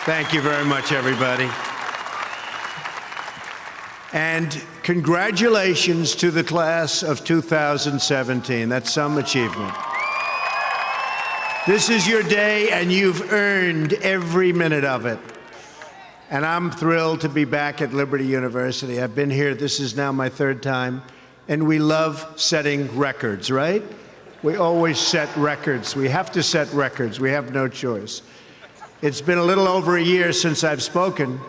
Thank you very much, everybody. And congratulations to the class of 2017. That's some achievement. This is your day, and you've earned every minute of it. And I'm thrilled to be back at Liberty University. I've been here, this is now my third time, and we love setting records, right? We always set records. We have to set records. We have no choice. It's been a little over a year since I've spoken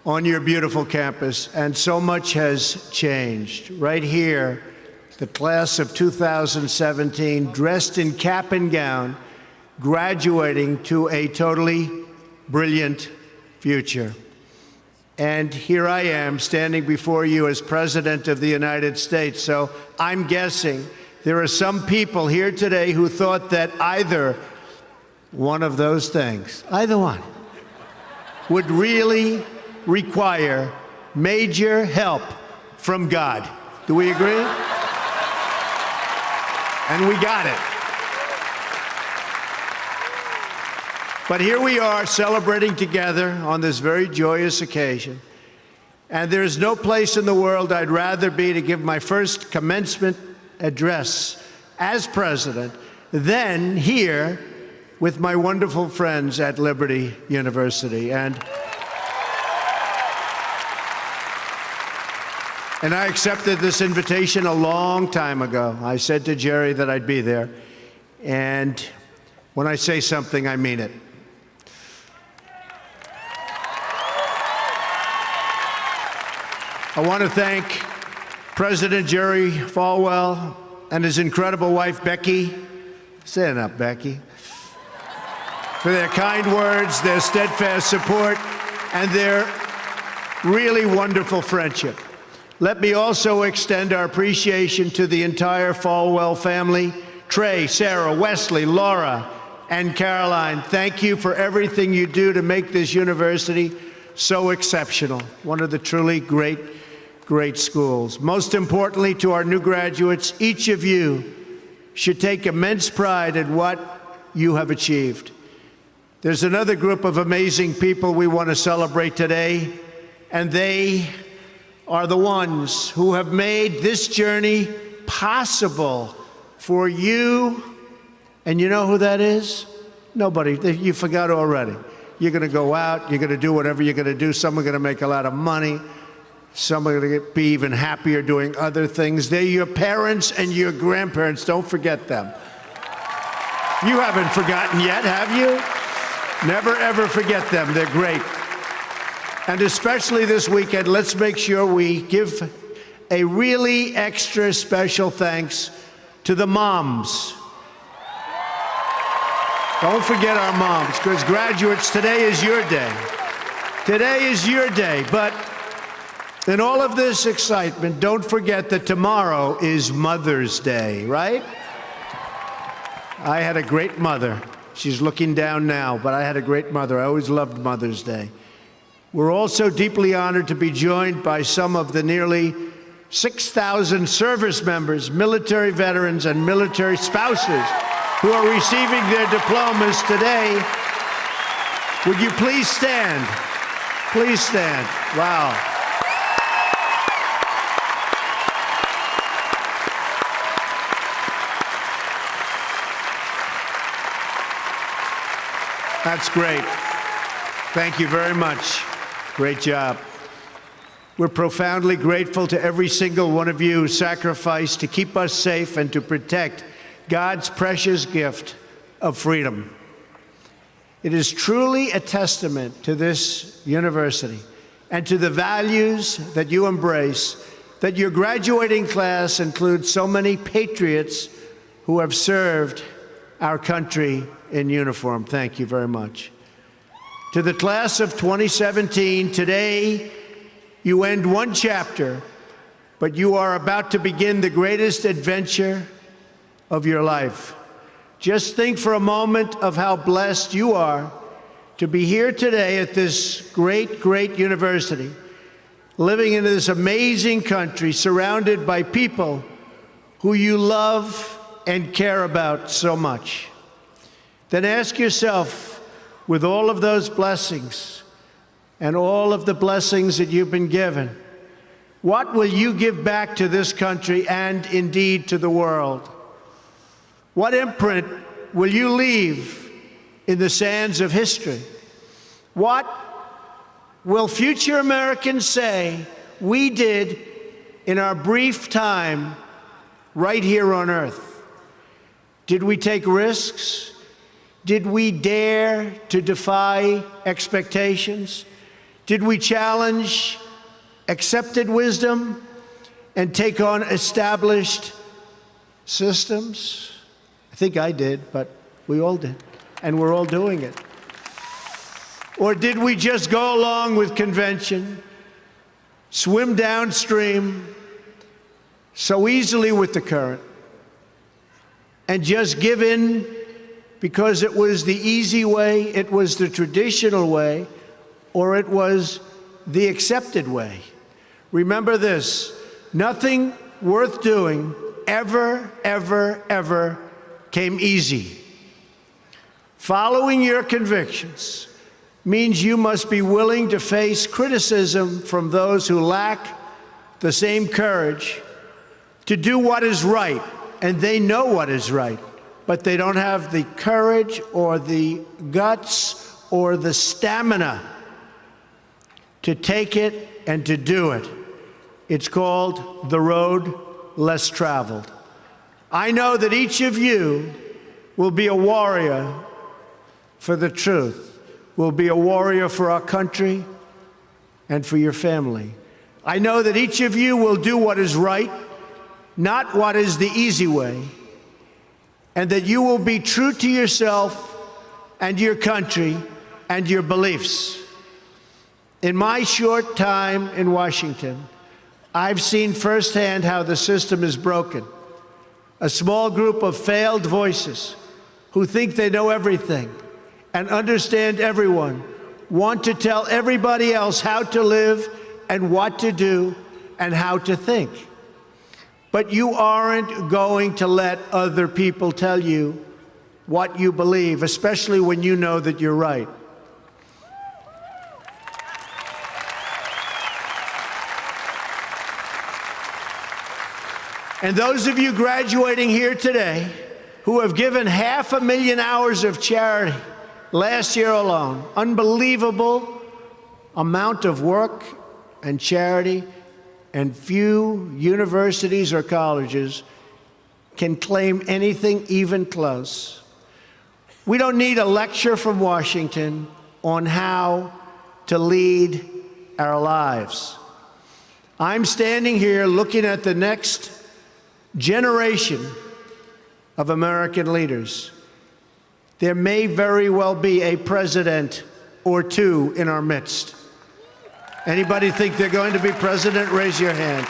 on your beautiful campus, and so much has changed. Right here, the class of 2017, dressed in cap and gown, graduating to a totally brilliant future. And here I am, standing before you as President of the United States. So I'm guessing there are some people here today who thought that either one of those things, either one, would really require major help from God. Do we agree? And we got it. But here we are celebrating together on this very joyous occasion. And there's no place in the world I'd rather be to give my first commencement address as president than here with my wonderful friends at Liberty University. And I accepted this invitation a long time ago. I said to Jerry that I'd be there. And when I say something, I mean it. I want to thank President Jerry Falwell and his incredible wife, Becky. Stand up, Becky. For their kind words, their steadfast support, and their really wonderful friendship. Let me also extend our appreciation to the entire Falwell family, Trey, Sarah, Wesley, Laura, and Caroline. Thank you for everything you do to make this university so exceptional. One of the truly great schools. Most importantly, to our new graduates, each of you should take immense pride in what you have achieved. There's another group of amazing people we want to celebrate today, and they are the ones who have made this journey possible for you. And you know who that is? Nobody. You forgot already. You're going to go out, you're going to do whatever you're going to do. Some are going to make a lot of money. Some are going to be even happier doing other things. They're your parents and your grandparents. Don't forget them. You haven't forgotten yet, have you? Never, ever forget them. They're great. And especially this weekend, let's make sure we give a really extra special thanks to the moms. Don't forget our moms, because graduates, today is your day. Today is your day. But in all of this excitement, don't forget that tomorrow is Mother's Day, right? I had a great mother. She's looking down now, but I had a great mother. I always loved Mother's Day. We're also deeply honored to be joined by some of the nearly 6,000 service members, military veterans, and military spouses who are receiving their diplomas today. Would you please stand? Please stand. Wow. That's great. Thank you very much. Great job. We're profoundly grateful to every single one of you who sacrificed to keep us safe and to protect God's precious gift of freedom. It is truly a testament to this university and to the values that you embrace that your graduating class includes so many patriots who have served our country in uniform. Thank you very much. To the class of 2017, today you end one chapter, but you are about to begin the greatest adventure of your life. Just think for a moment of how blessed you are to be here today at this great university, living in this amazing country, surrounded by people who you love and care about so much. Then ask yourself, with all of those blessings and all of the blessings that you've been given, what will you give back to this country and indeed to the world? What imprint will you leave in the sands of history? What will future Americans say we did in our brief time right here on earth? Did we take risks? Did we dare to defy expectations? Did we challenge accepted wisdom and take on established systems? I think I did, but we all did, and we're all doing it. Or did we just go along with convention, swim downstream so easily with the current, and just give in because it was the easy way, it was the traditional way, or it was the accepted way? Remember this: nothing worth doing ever, ever, ever came easy. Following your convictions means you must be willing to face criticism from those who lack the same courage to do what is right, and they know what is right, but they don't have the courage or the guts or the stamina to take it and to do it. It's called the road less traveled. I know that each of you will be a warrior for the truth, will be a warrior for our country and for your family. I know that each of you will do what is right, not what is the easy way, and that you will be true to yourself and your country and your beliefs. In my short time in Washington, I've seen firsthand how the system is broken. A small group of failed voices who think they know everything and understand everyone want to tell everybody else how to live and what to do and how to think. But you aren't going to let other people tell you what you believe, especially when you know that you're right. And those of you graduating here today who have given 500,000 hours of charity last year alone, unbelievable amount of work and charity, and few universities or colleges can claim anything even close. We don't need a lecture from Washington on how to lead our lives. I'm standing here looking at the next generation of American leaders. There may very well be a president or two in our midst. Anybody think they're going to be president? Raise your hand.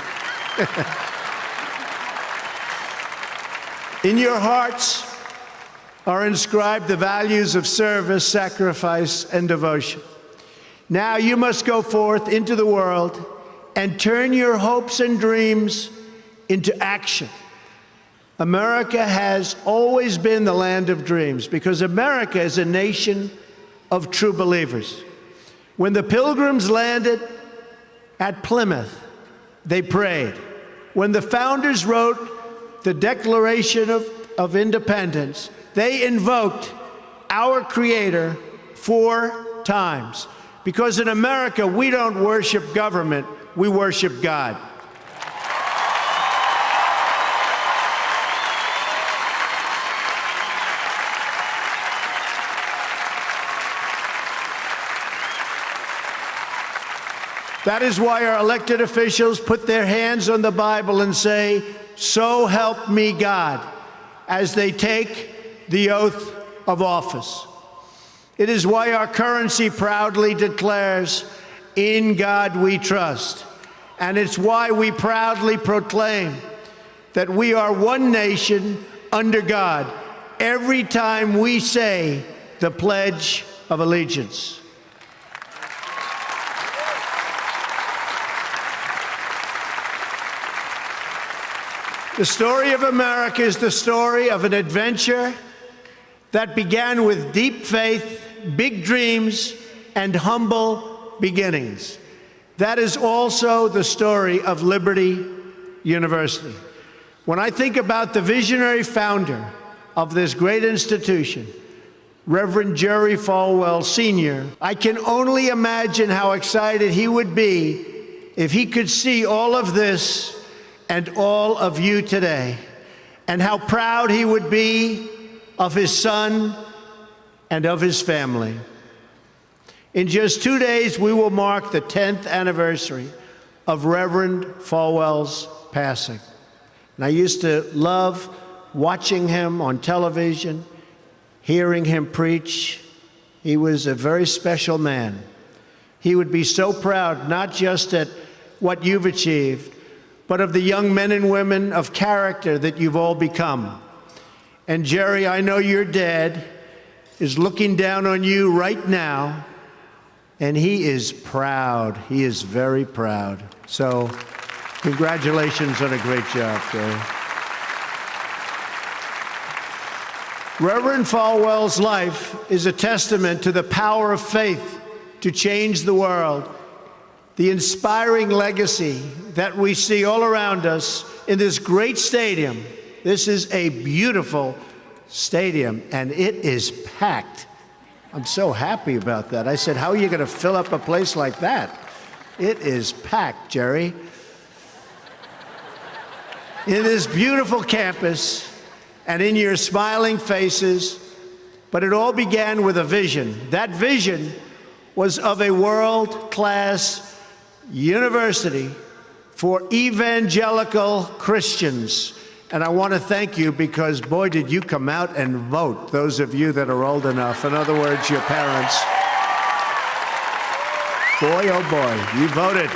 In your hearts are inscribed the values of service, sacrifice, and devotion. Now you must go forth into the world and turn your hopes and dreams into action. America has always been the land of dreams because America is a nation of true believers. When the Pilgrims landed at Plymouth, they prayed. When the founders wrote the Declaration of Independence, they invoked our Creator 4 times. Because in America, we don't worship government, we worship God. That is why our elected officials put their hands on the Bible and say, "So help me God," as they take the oath of office. It is why our currency proudly declares, "In God we trust." And it's why we proudly proclaim that we are one nation under God every time we say the Pledge of Allegiance. The story of America is the story of an adventure that began with deep faith big dreams and humble beginnings. That is also the story of Liberty University. When I think about the visionary founder of this great institution, Reverend Jerry Falwell Sr., I can only imagine how excited he would be if he could see all of this and all of you today, and how proud he would be of his son and of his family. In just 2 days, we will mark the 10th anniversary of Reverend Falwell's passing. And I used to love watching him on television, hearing him preach. He was a very special man. He would be so proud, not just at what you've achieved, but of the young men and women of character that you've all become. And Jerry, I know your dad is looking down on you right now, and he is proud. He is very proud. So congratulations on a great job, Jerry. Reverend Falwell's life is a testament to the power of faith to change the world, the inspiring legacy that we see all around us in this great stadium. This is a beautiful stadium, and it is packed. I'm so happy about that. I said, how are you going to fill up a place like that? It is packed, Jerry. In this beautiful campus, and in your smiling faces, but it all began with a vision. That vision was of a world-class university for evangelical Christians. And I want to thank you because, boy, did you come out and vote, those of you that are old enough. In other words, your parents. Boy, oh boy, you voted.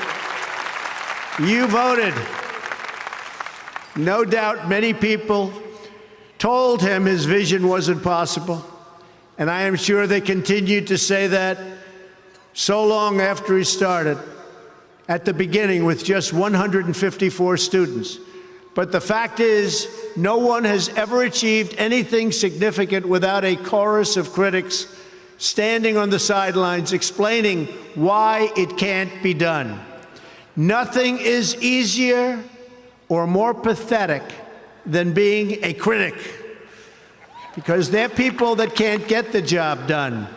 You voted. No doubt many people told him his vision wasn't possible, and I am sure they continued to say that so long after he started, at the beginning with just 154 students. But the fact is, no one has ever achieved anything significant without a chorus of critics standing on the sidelines explaining why it can't be done. Nothing is easier or more pathetic than being a critic, because they're people that can't get the job done.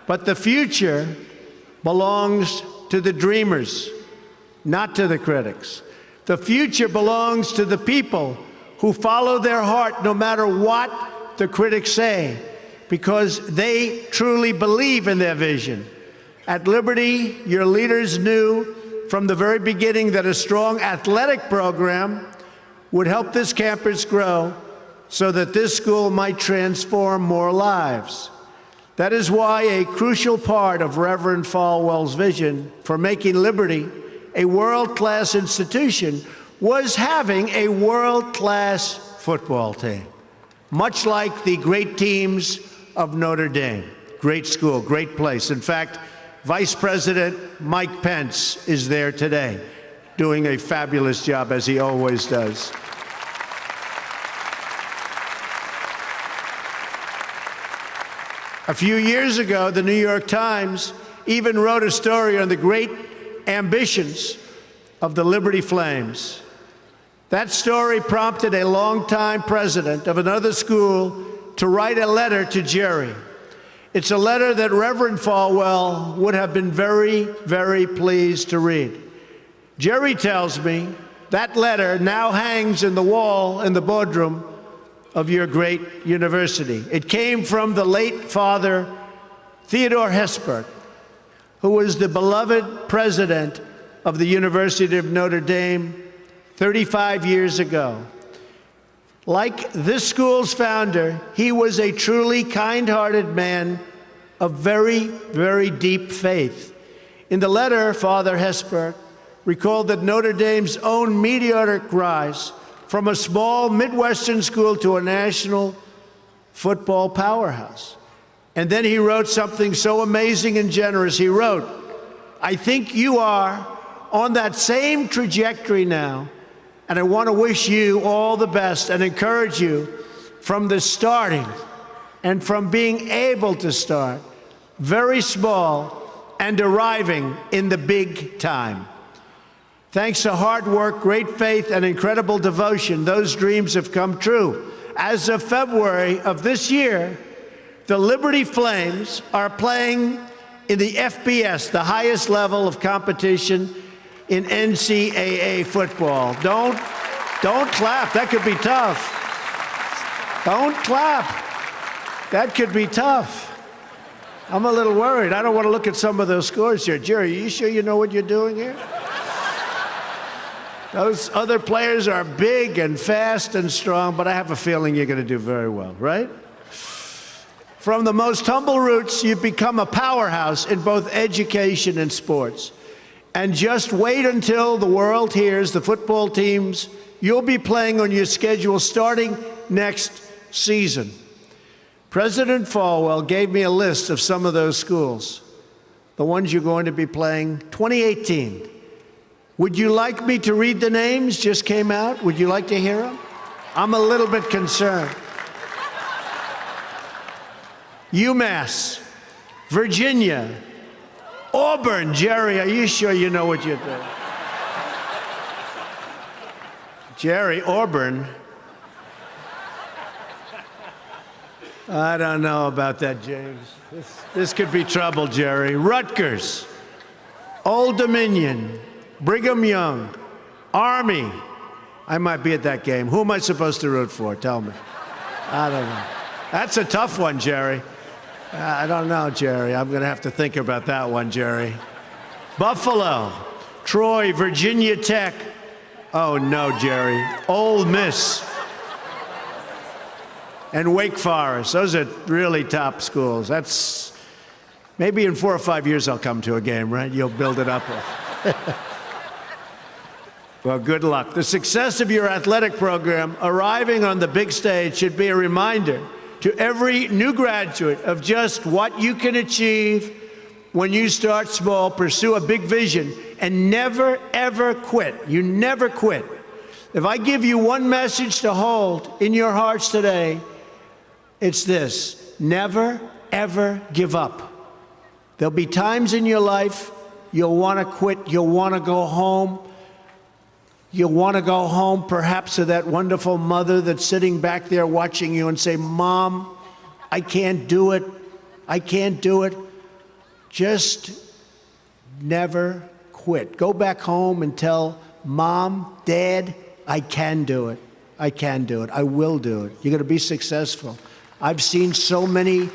But the future belongs to the dreamers, not to the critics. The future belongs to the people who follow their heart no matter what the critics say, because they truly believe in their vision. At Liberty, your leaders knew from the very beginning that a strong athletic program would help this campus grow so that this school might transform more lives. That is why a crucial part of Reverend Falwell's vision for making Liberty a world-class institution was having a world-class football team, much like the great teams of Notre Dame. Great school, great place. In fact, Vice President Mike Pence is there today, doing a fabulous job, as he always does. A few years ago, the New York Times even wrote a story on the great ambitions of the Liberty Flames. That story prompted a longtime president of another school to write a letter to Jerry. It's a letter that Reverend Falwell would have been very, very pleased to read. Jerry tells me that letter now hangs in the wall in the boardroom of your great university. It came from the late Father Theodore Hesper, who was the beloved president of the University of Notre Dame 35 years ago. Like this school's founder, he was a truly kind-hearted man of very, very deep faith. In the letter, Father Hesper recalled that Notre Dame's own meteoric rise from a small Midwestern school to a national football powerhouse. And then he wrote something so amazing and generous. He wrote, "I think you are on that same trajectory now, and I want to wish you all the best and encourage you from the starting and from being able to start. very small, and arriving in the big time. Thanks to hard work, great faith, and incredible devotion, those dreams have come true. As of February of this year, the Liberty Flames are playing in the FBS, the highest level of competition in NCAA football. Don't clap. That could be tough. Don't clap. That could be tough. I'm a little worried. I don't want to look at some of those scores here. Jerry, are you sure you know what you're doing here? Those other players are big and fast and strong, but I have a feeling you're going to do very well, right? From the most humble roots, you've become a powerhouse in both education and sports. And just wait until the world hears the football teams you'll be playing on your schedule starting next season. President Falwell gave me a list of some of those schools, the ones you're going to be playing 2018. Would you like me to read the names? Just came out. Would you like to hear them? I'm a little bit concerned. UMass, Virginia, Auburn. Jerry, are you sure you know what you're doing? Jerry, Auburn. I don't know about that, James. This could be trouble, Jerry. Rutgers, Old Dominion, Brigham Young, Army. I might be at that game. Who am I supposed to root for? Tell me. I don't know. That's a tough one, Jerry. I don't know, Jerry. I'm going to have to think about that one, Jerry. Buffalo, Troy, Virginia Tech. Oh, no, Jerry. Ole Miss. And Wake Forest. Those are really top schools. That's maybe in 4 or 5 years I'll come to a game, right? You'll build it up. Well, good luck. The success of your athletic program arriving on the big stage should be a reminder to every new graduate of just what you can achieve when you start small, pursue a big vision, and never, ever quit. You never quit. If I give you one message to hold in your hearts today, it's this: never, ever give up. There'll be times in your life you'll want to quit, you'll want to go home. You'll want to go home perhaps to that wonderful mother that's sitting back there watching you and say, Mom, I can't do it. I can't do it. Just never quit. Go back home and tell Mom, Dad, I can do it. I can do it. I will do it. You're going to be successful. I've seen so many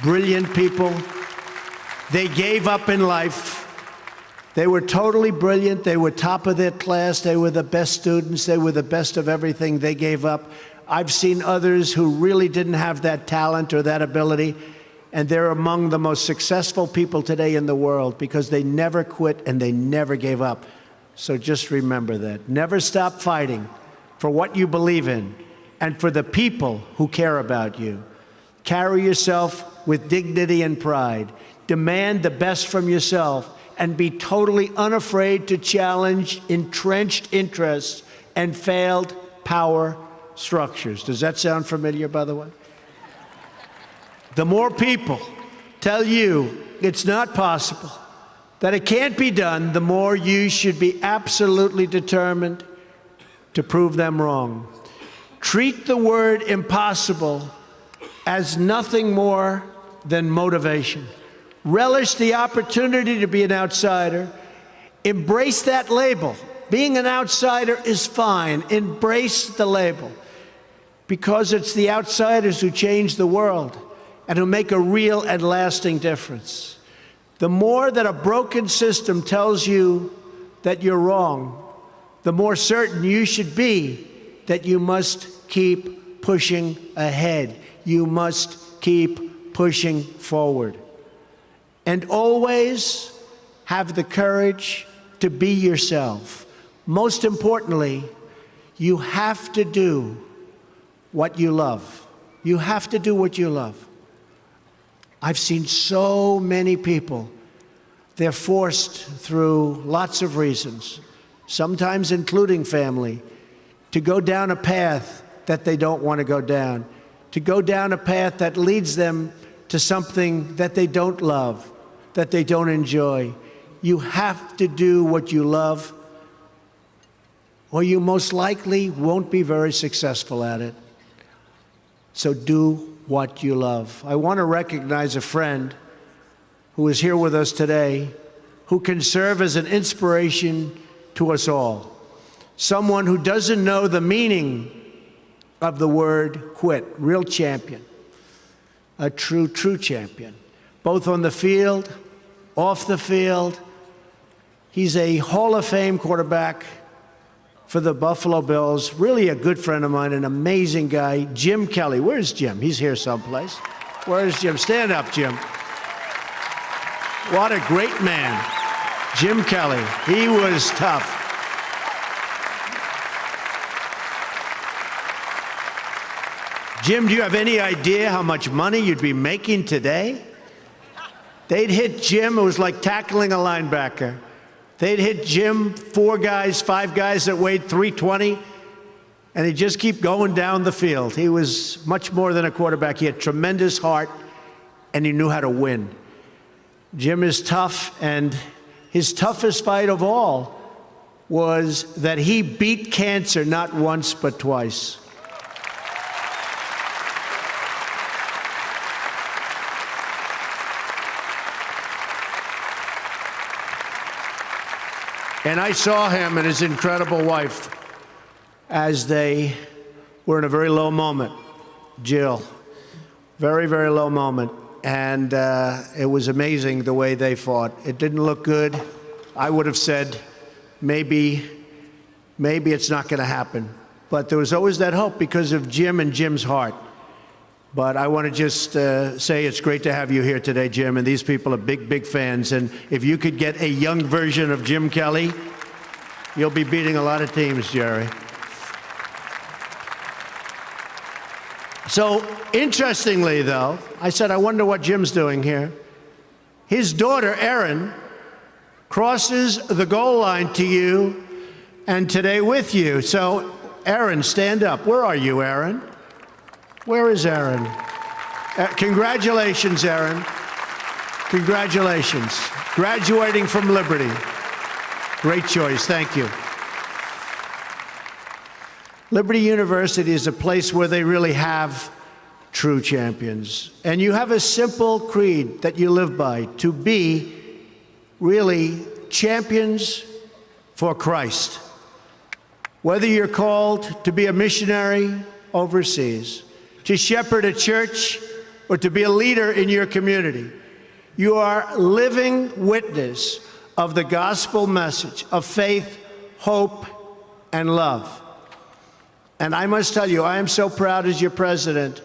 brilliant people. They gave up in life. They were totally brilliant. They were top of their class. They were the best students. They were the best of everything. They gave up. I've seen others who really didn't have that talent or that ability, and they're among the most successful people today in the world because they never quit and they never gave up. So just remember that. Never stop fighting for what you believe in and for the people who care about you. Carry yourself with dignity and pride. Demand the best from yourself, and be totally unafraid to challenge entrenched interests and failed power structures. Does that sound familiar, by the way? The more people tell you it's not possible, that it can't be done, the more you should be absolutely determined to prove them wrong. Treat the word impossible as nothing more than motivation. Relish the opportunity to be an outsider. Embrace that label. Being an outsider is fine. Embrace the label, because it's the outsiders who change the world and who make a real and lasting difference. The more that a broken system tells you that you're wrong, the more certain you should be that you must keep pushing ahead. You must keep pushing forward. And always have the courage to be yourself. Most importantly, you have to do what you love. You have to do what you love. I've seen so many people, they're forced through lots of reasons, sometimes including family, to go down a path that they don't want to go down, to go down a path that leads them to something that they don't love, that they don't enjoy. You have to do what you love, or you most likely won't be very successful at it. So do what you love. I want to recognize a friend who is here with us today, who can serve as an inspiration to us all. Someone who doesn't know the meaning of the word quit. Real champion. A true champion. Both on the field, off the field. He's a Hall of Fame quarterback for the Buffalo Bills. Really a good friend of mine, an amazing guy. Jim Kelly. Where's Jim? He's here someplace. Where's Jim? Stand up, Jim. What a great man. Jim Kelly. He was tough. Jim, do you have any idea how much money you'd be making today? They'd hit Jim, it was like tackling a linebacker. They'd hit Jim, 4 guys, 5 guys that weighed 320, and he'd just keep going down the field. He was much more than a quarterback. He had tremendous heart, and he knew how to win. Jim is tough, and his toughest fight of all was that he beat cancer not once but twice. And I saw him and his incredible wife as they were in a very low moment. Jill, very, very low moment. And it was amazing the way they fought. It didn't look good. I would have said, maybe it's not going to happen. But there was always that hope because of Jim and Jim's heart. But I want to just say it's great to have you here today, Jim, and these people are big, big fans. And if you could get a young version of Jim Kelly, you'll be beating a lot of teams, Jerry. So, interestingly, though, I said, I wonder what Jim's doing here. His daughter, Erin, crosses the goal line to you and today with you. So, Erin, stand up. Where are you, Erin? Where is Erin? Congratulations, Erin. Congratulations. Graduating from Liberty. Great choice. Thank you. Liberty University is a place where they really have true champions. And you have a simple creed that you live by, to be really champions for Christ. Whether you're called to be a missionary overseas, to shepherd a church, or to be a leader in your community, you are living witness of the gospel message of faith, hope, and love. And I must tell you, I am so proud as your president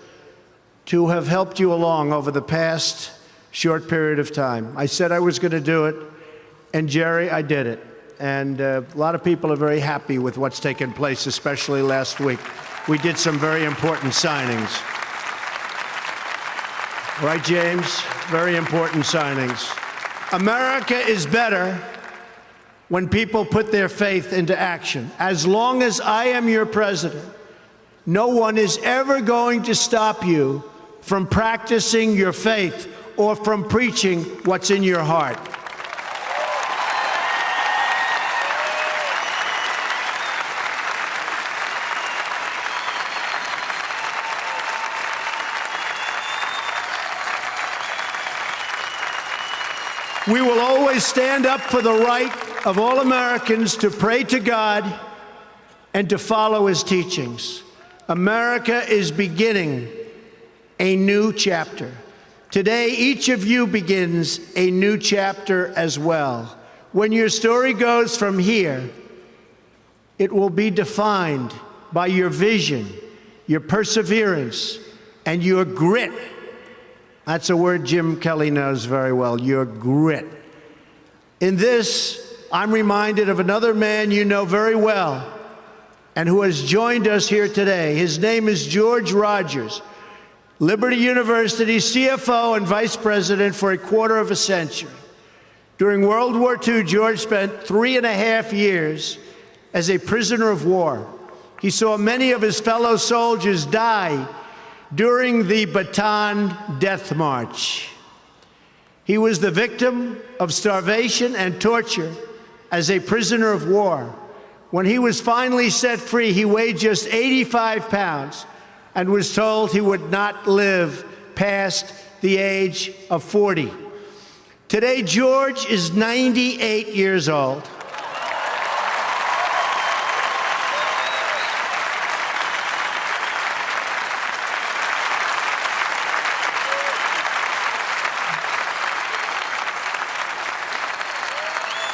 to have helped you along over the past short period of time. I said I was going to do it, and Jerry, I did it. And a lot of people are very happy with what's taken place, especially last week. We did some very important signings. Right, James? Very important signings. America is better when people put their faith into action. As long as I am your president, no one is ever going to stop you from practicing your faith or from preaching what's in your heart. We will always stand up for the right of all Americans to pray to God and to follow his teachings. America is beginning a new chapter. Today, each of you begins a new chapter as well. When your story goes from here, it will be defined by your vision, your perseverance, and your grit. That's a word Jim Kelly knows very well, your grit. In this, I'm reminded of another man you know very well and who has joined us here today. His name is George Rogers, Liberty University CFO and Vice President for a quarter of a century. During World War II, George spent 3.5 years as a prisoner of war. He saw many of his fellow soldiers die during the Bataan Death March. He was the victim of starvation and torture as a prisoner of war. When he was finally set free, he weighed just 85 pounds and was told he would not live past the age of 40. Today, George is 98 years old.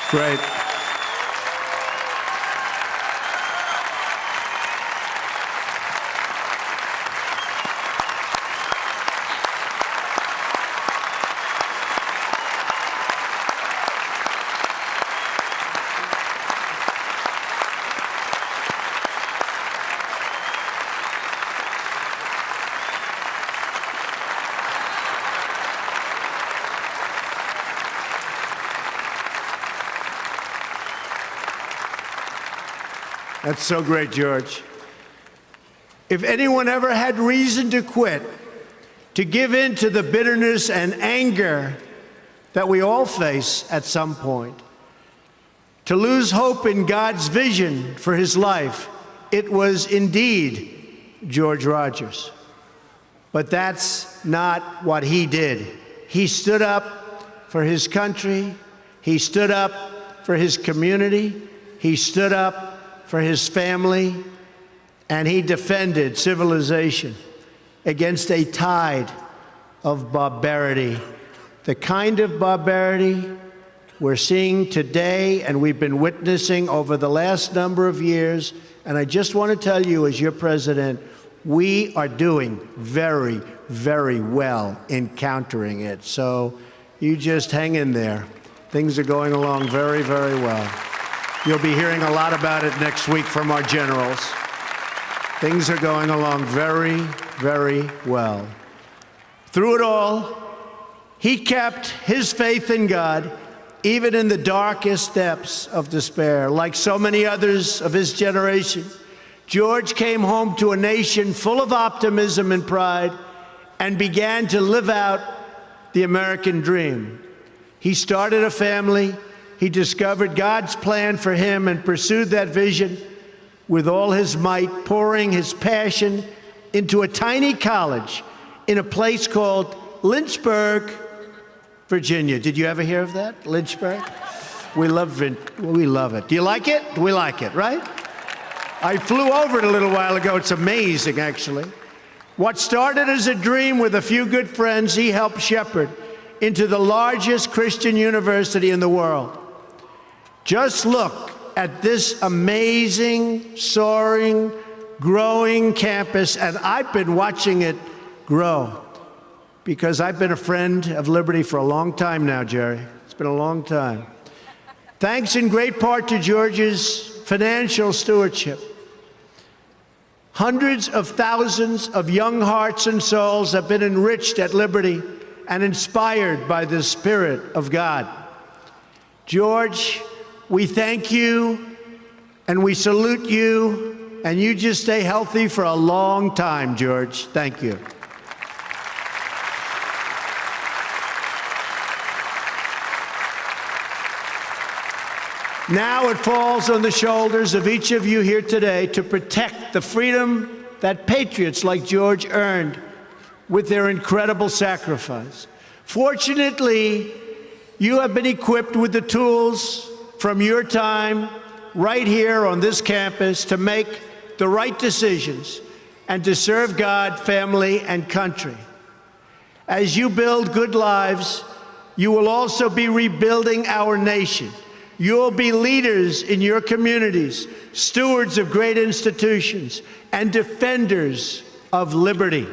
Great. That's so great, George. If anyone ever had reason to quit, to give in to the bitterness and anger that we all face at some point, to lose hope in God's vision for his life, it was indeed George Rogers. But that's not what he did. He stood up for his country. He stood up for his community. He stood up for his family, and he defended civilization against a tide of barbarity, the kind of barbarity we're seeing today and we've been witnessing over the last number of years. And I just want to tell you, as your president, we are doing very, very well in countering it. So you just hang in there. Things are going along very, very well. You'll be hearing a lot about it next week from our generals. Things are going along very, very well. Through it all, he kept his faith in God, even in the darkest depths of despair. Like so many others of his generation, George came home to a nation full of optimism and pride and began to live out the American dream. He started a family. He discovered God's plan for him and pursued that vision with all his might, pouring his passion into a tiny college in a place called Lynchburg, Virginia. Did you ever hear of that? Lynchburg? We love it. Do you like it? We like it, right? I flew over it a little while ago. It's amazing, actually. What started as a dream with a few good friends, he helped shepherd into the largest Christian university in the world. Just look at this amazing, soaring, growing campus, and I've been watching it grow because I've been a friend of Liberty for a long time now, Jerry. It's been a long time. Thanks in great part to George's financial stewardship. Hundreds of thousands of young hearts and souls have been enriched at Liberty and inspired by the Spirit of God. George, we thank you and we salute you, and you just stay healthy for a long time, George. Thank you. Now it falls on the shoulders of each of you here today to protect the freedom that patriots like George earned with their incredible sacrifice. Fortunately, you have been equipped with the tools from your time right here on this campus to make the right decisions and to serve God, family, and country. As you build good lives, you will also be rebuilding our nation. You'll be leaders in your communities, stewards of great institutions, and defenders of liberty.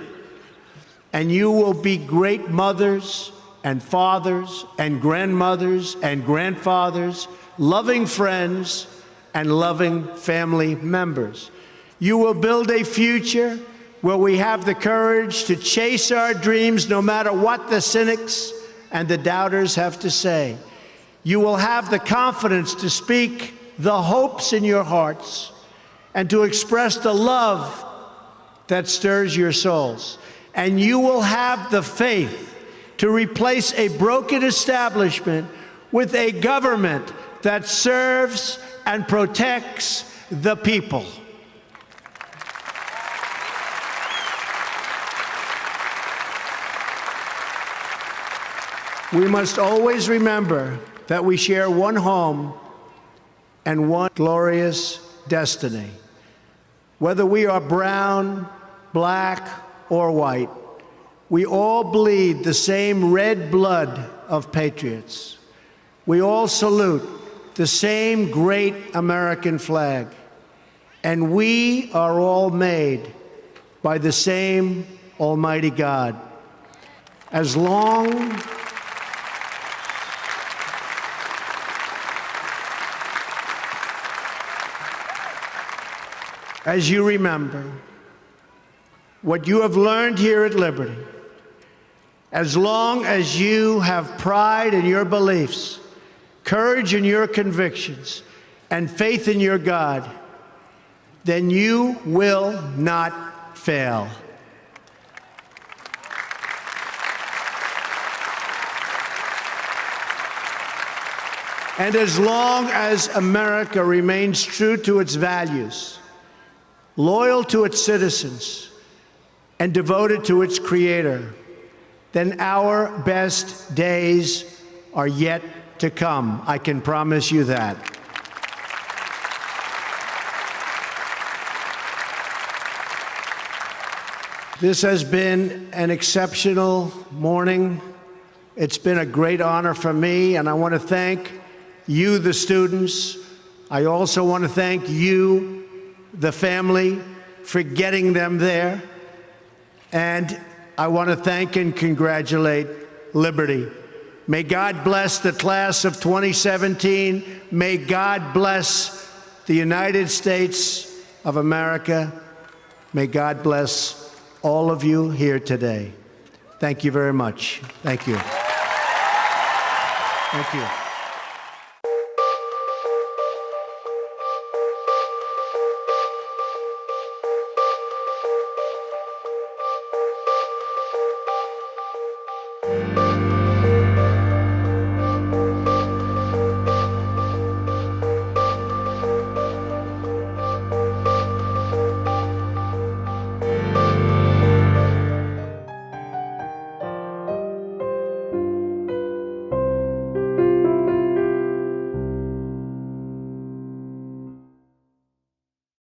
And you will be great mothers and fathers and grandmothers and grandfathers, loving friends and loving family members. You will build a future where we have the courage to chase our dreams no matter what the cynics and the doubters have to say. You will have the confidence to speak the hopes in your hearts and to express the love that stirs your souls. and you will have the faith to replace a broken establishment with a government that serves and protects the people. We must always remember that we share one home and one glorious destiny. Whether we are brown, black, or white, we all bleed the same red blood of patriots. We all salute the same great American flag, and we are all made by the same Almighty God. As long as you remember what you have learned here at Liberty, as long as you have pride in your beliefs, courage in your convictions, and faith in your God, then you will not fail. And as long as America remains true to its values, loyal to its citizens, and devoted to its Creator, then our best days are yet to come. I can promise you that. This has been an exceptional morning. It's been a great honor for me, and I want to thank you, the students. I also want to thank you, the family, for getting them there. And I want to thank and congratulate Liberty. May God bless the class of 2017. May God bless the United States of America. May God bless all of you here today. Thank you very much. Thank you. Thank you.